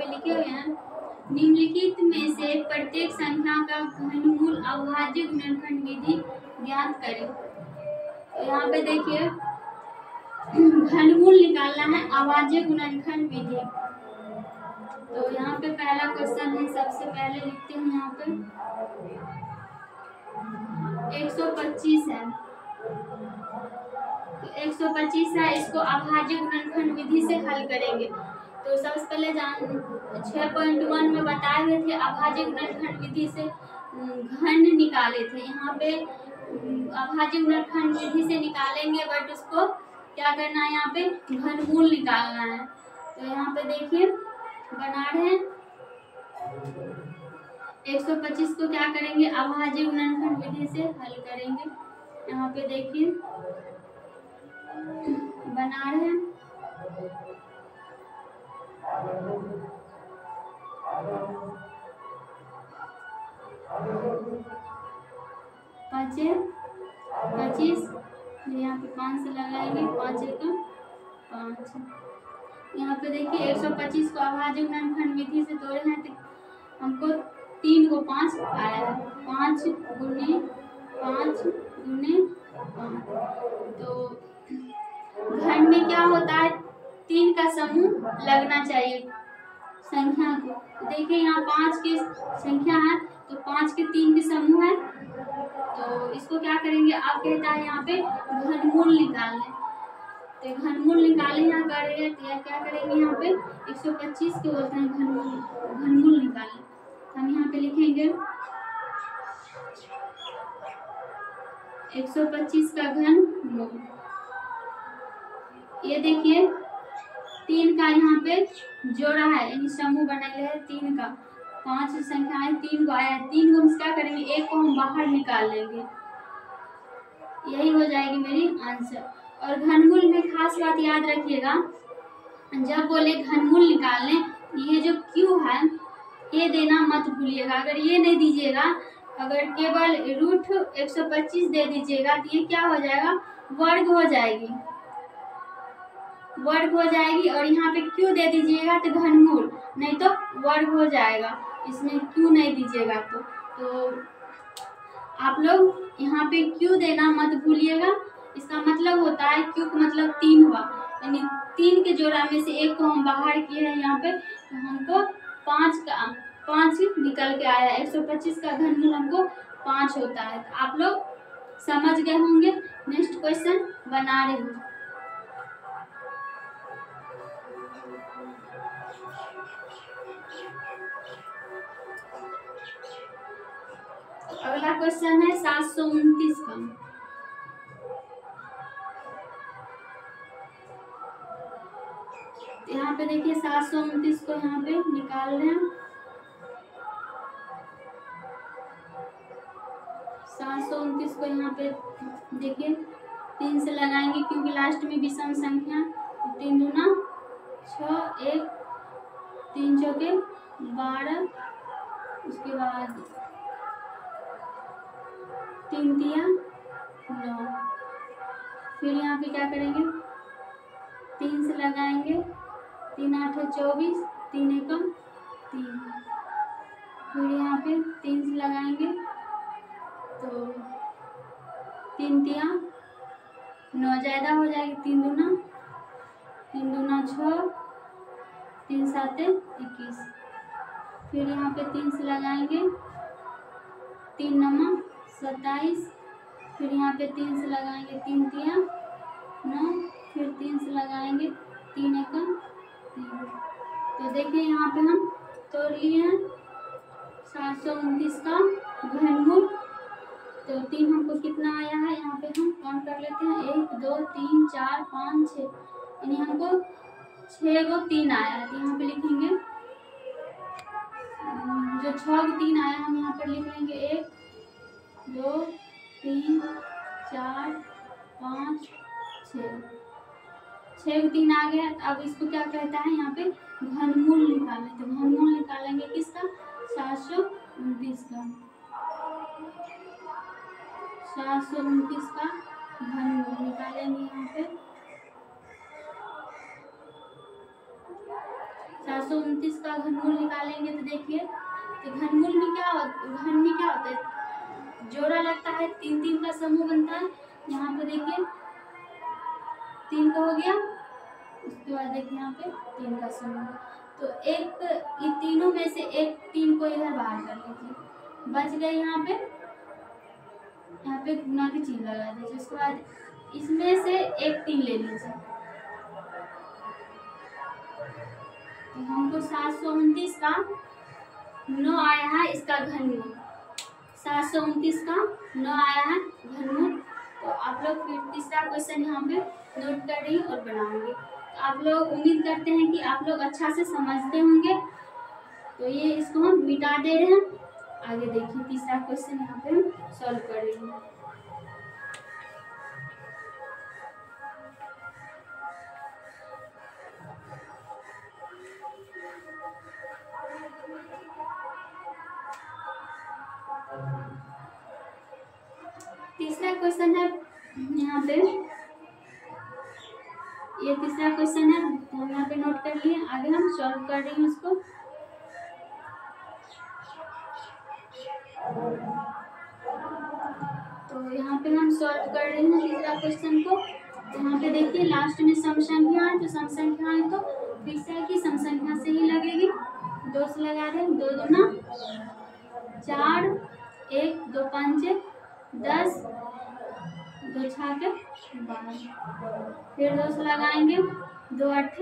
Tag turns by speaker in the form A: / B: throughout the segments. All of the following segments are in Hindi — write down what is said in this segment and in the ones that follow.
A: पे लिखे हुए हैं निम्नलिखित में से प्रत्येक संख्या का घनमूल अभाज्य गुणनखंड विधि ज्ञात करें। तो यहाँ पे देखिए घनमूल निकालना है अभाज्य गुणनखंड विधि। तो यहाँ पे पहला क्वेश्चन है, सबसे पहले लिखते हैं यहाँ पे 125 है। तो 125 है, इसको अभाज्य गुणनखंड विधि से हल करेंगे। तो सबसे पहले 6.1 में बताए हुए थे अभाज्य गुणनखंड विधि से घन निकाले थे। यहाँ पे अभाज्य गुणनखंड विधि से निकालेंगे, बट उसको क्या करना है, यहाँ पे घनमूल निकालना है। तो यहाँ पे देखिए बना रहे हैं 125 को क्या करेंगे, अभाज्य गुणनखंड विधि से हल करेंगे। यहाँ पे देखिए बना रहे हैं पाँचे 25, यहाँ पे 5 से लगाएंगे, 5 एकम 5। यहाँ पे देखिए 125 को अभाज्य गुणनखंड विधि से तोड़े हैं तो हमको 3 को 5 आया है, 5 गुने 5 गुने 5। तो घन में क्या होता है, 3 का समूह लगना चाहिए संख्या को। तो देखिए यहाँ 5 की संख्या है तो 5 के 3 के समूह है, तो इसको क्या करेंगे, आप कहता है यहाँ पे घनमूल निकालने। तो घनमूल निकाले यहाँ करेंगे, तो क्या करेंगे, यहाँ पे 125 के बोलते हैं घनमूल निकालने। तो हम यहाँ पे लिखेंगे 125 का घनमूल। ये देखिए 3 का यहाँ पे जोड़ा है, यानी समूह बनाए है 3 का। 5 संख्या है, 3 को आया, 3 को हम क्या करेंगे, 1 को हम बाहर निकाल लेंगे, यही हो जाएगी मेरी आंसर। और घनमूल में खास बात याद रखिएगा, जब बोले घनमूल निकालने, ये जो Q है ये देना मत भूलिएगा। अगर ये नहीं दीजिएगा, अगर केवल रूट 125 दे दीजिएगा तो ये क्या हो जाएगा, वर्ग हो जाएगी, वर्ग हो जाएगी। और यहाँ पे Q दे दीजिएगा तो घनमूल, नहीं तो वर्ग हो जाएगा। इसमें Q नहीं दीजिएगा तो आप लोग यहाँ पे Q देना मत भूलिएगा। इसका मतलब होता है Q का मतलब 3 हुआ, यानी 3 के जोड़ा में से 1 को हम बाहर किए हैं यहाँ पे, तो हमको 5 निकल के आया। 125 का घनमूल हमको 5 होता है। तो आप लोग समझ गए होंगे। नेक्स्ट क्वेश्चन बना रहे हूँ। अगला क्वेश्चन है 729 का। यहाँ पे देखिए 729 को यहाँ पे निकाल रहे हैं। 729 को यहाँ पे देखिए 3 से लगाएंगे, क्योंकि लास्ट में विषम संख्या। 3 दूना 6, 1 3 चौके 12, उसके बाद 3 तिया 9। फिर यहाँ पे क्या करेंगे, 3 से लगाएंगे, 3 8 24, 3 एकम 3। फिर यहाँ पे 3 से लगाएंगे तो 3 तिया 9 ज़्यादा हो जाएगी, 3 दूना 6, 3 7 21। फिर यहाँ पे 3 से लगाएंगे, 3 9 27। फिर यहाँ पे 3 से लगाएंगे, 3 तिया 9। फिर 3 से लगाएंगे, 3 एकम 3। तो देखिए यहाँ पे हम तोड़ लिए हैं 729 का घनमूल। तो 3 हमको कितना आया है, यहाँ पे हम काउंट कर लेते हैं, 1 2 3 4 5 6, यानी हमको 6 को 3 आया है। तो यहाँ पे लिखेंगे जो 6 को 3 आया हम यहाँ पर लिख लेंगे 1 2 3 4 5 6। 6 को 3 आ गया। अब इसको क्या कहता है, यहाँ पे घनमूल निकालें। तो घनमूल निकालेंगे किसका, 729 का। 729 का घनमूल निकालेंगे यहाँ पे। 729 का घनमूल निकालेंगे तो देखिए, तो घनमूल में क्या होता है, जोड़ा लगता है, 3 3 का समूह बनता है। यहाँ पे देखिए 3 का हो गया, उसके बाद देखिए यहाँ पे 3 का समूह, तो एक ये तीनों में से एक 3 को इधर बाहर कर लीजिए, बच गए यहाँ पे गुना की चिन्ह लगा दीजिए। उसके बाद इसमें से एक 3 ले लीजिए, तो हमको 729 का 9 आया है, इसका घनमूल 729 का 9 आया है घनमूल। तो आप लोग फिर तीसरा क्वेश्चन यहाँ पे नोट कर रही और बनाएंगे। तो आप लोग उम्मीद करते हैं कि आप लोग अच्छा से समझते होंगे। तो ये इसको हम मिटा दे रहे हैं। आगे देखिए तीसरा क्वेश्चन यहाँ पे हम सॉल्व कर रहे हैं। तीसरा क्वेश्चन है यहाँ पे, ये तीसरा क्वेश्चन है, तो हम यहाँ पे नोट कर लिए। आगे हम सॉल्व कर रही हूँ उसको। तो यहाँ पे हम सॉल्व कर रहे हैं तीसरा क्वेश्चन को। यहाँ पे देखिए लास्ट में सम संख्या है, तो सम संख्या है तो फिक्स है कि सम संख्या से ही लगेगी। 2 से लगा रहे हैं, 2 दूना 4, 1 2 5 10, 2 छाके 12, फिर 2 से लगाएंगे, 2 8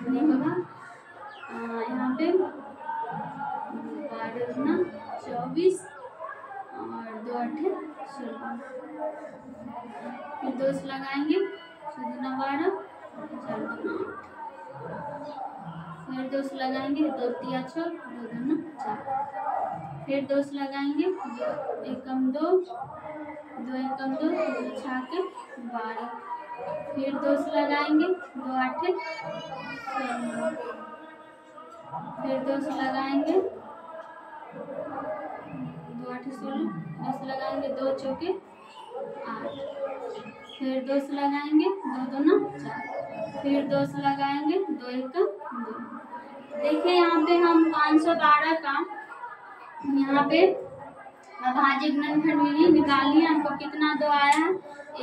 A: नहीं होगा, यहाँ पे 12 दूना 24 और 2 8 16, फिर 2 से लगाएंगे, 6 दूना 12, 4 दूना 8, फिर 2 से लगाएंगे, 2 तिया 6, 2 दूना 4, फिर 2 से लगाएंगे, 2 एकम 2, 2 एकम 2, 2 छाके 12, फिर 2 से लगाएंगे, 2 8 16, फिर 2 से लगाएंगे, 2 8 16, 2 से लगाएंगे, 2 चौके 8, फिर 2 से लगाएंगे, 2 दूना 4, फिर 2 से लगाएंगे, 2 एकम 2। देखिए यहाँ पे हम 512 का यहाँ पे अभाज्य गुणनखंड निकाल लिया। हमको कितना 2 आया है,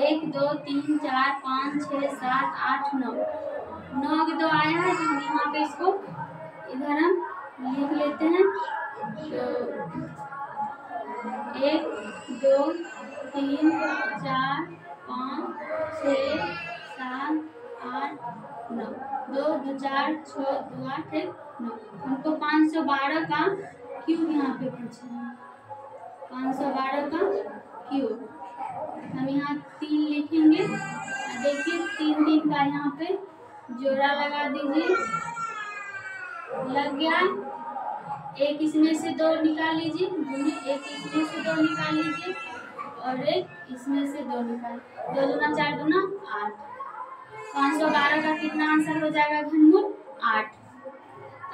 A: 1 2 3 4 5 6 7 8 9, 9 के 2 आया है। तो हम यहाँ पे इसको इधर हम लिख लेते हैं। तो 1 2 3 4 5 6 7 8 9, 2 2 4 6 2 8 1 9। हमको 512 का क्यूब यहाँ पे पूछा है, 512 का क्यूब। हम यहाँ 3 लिखेंगे। देखिए 3 3 का यहाँ पे जोड़ा लगा दीजिए, लग गया। एक इसमें से 2 निकाल लीजिए, एक इसमें से 2 निकाल लीजिए और एक इसमें से 2 निकाल, 2 दूना 4 दूना 8। 512 का कितना आंसर हो जाएगा घनमूल 8।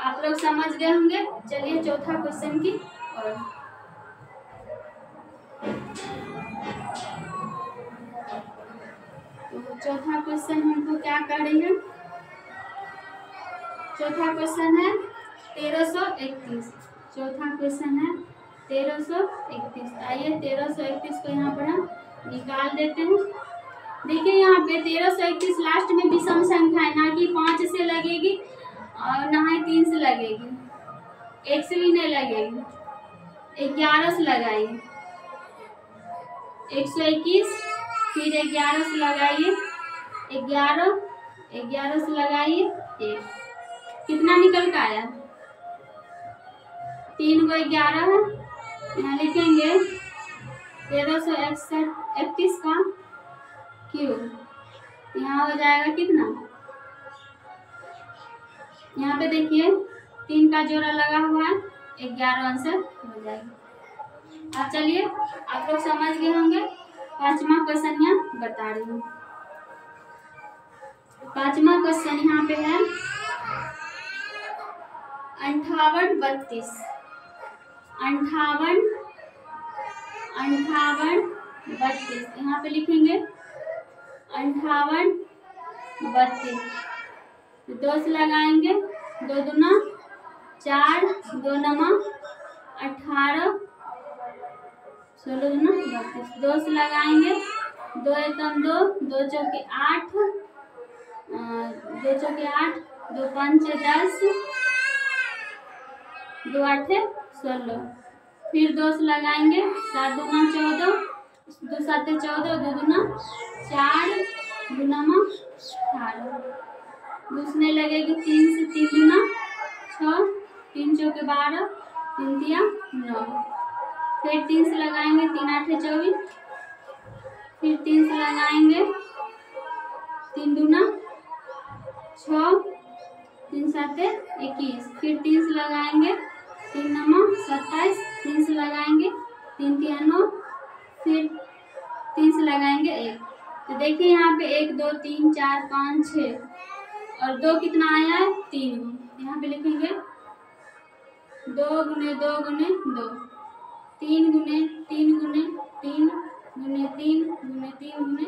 A: आप लोग समझ गए होंगे। चलिए चौथा क्वेश्चन की और तो चौथा क्वेश्चन हमको क्या कर रही है, चौथा क्वेश्चन है 1331। चौथा क्वेश्चन है 1331। आइए 1331 को यहाँ पर हम निकाल देते हैं। देखिए यहाँ पे 1331 लास्ट में विषम संख्या है, ना कि 5 से लगेगी और ना ही 3 से लगेगी, 1 से भी नहीं लगेगी, 11 से लगाइए, 121, फिर 11 से लगाइए, 11 से लगाइए 1, कितना निकल का आया, 3 को 11 है। यहाँ लिखेंगे 1331 का क्यूब, यहाँ हो जाएगा कितना, यहाँ पे देखिए 3 का जोड़ा लगा हुआ है, 11 आंसर हो जाएगा। अब चलिए आप लोग समझ गए होंगे। 5वां क्वेश्चन यहाँ बता रही हूँ। 5वां क्वेश्चन यहाँ पे है 58 32, 58 32, यहाँ पे लिखेंगे 58 32। तो 2 से लगाएंगे, 2 दूना 4, 2 नमा 18, 16 दूना 32। 2 से लगाएंगे, 2 एकम 2, 2 चौके 8, 2 चौके 8, 2 पंचे 10, 2 आठे 16। फिर 2 से लगाएंगे, 7 दूना 14, 2 साते 14, 2 दूना 4, 2 नमा 18। दूसरे लगेगी 3 से 3 दूना 6, 3 चौके 12, 3 तिया 9। फिर 3 से लगाएंगे, 3 आठे 24। फिर 3 से लगाएंगे, 3 दूना 6, 3 साते 21। फिर 3 से लगाएंगे, 3 नमा 27। 3 से लगाएंगे, 3 तिया 9। फिर 3 से लगाएंगे 1। तो देखिए यहाँ पे 1 2 3 4 5 6 और 2 कितना आया है 3। यहाँ पे लिखेंगे 2 गुने 2 गुने 2, 3 गुने 3 गुने 3 गुने 3 गुने 3 गुने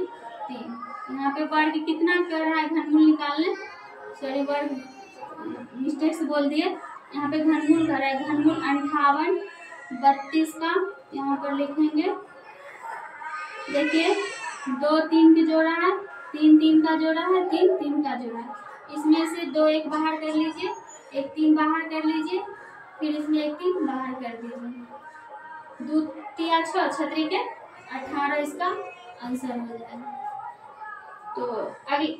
A: 3। यहाँ पे वर्ग कितना कर रहा है, घनमूल निकालने, सॉरी वर्ग मिस्टेक से बोल दिए। यहाँ पे घनमूल कर रहा है, घनमूल 58 32 का यहाँ पर लिखेंगे। देखिए 2 3 के जोड़ा है, 3 3 का जोड़ा है, 3 3 का जोड़ा है। इसमें से 2 1 बाहर कर लीजिए, 1 3 बाहर कर लीजिए, फिर इसमें 1 3 बाहर कर दीजिए। 2 तिया 6, 6 के 18 इसका आंसर हो जाएगा। तो अगली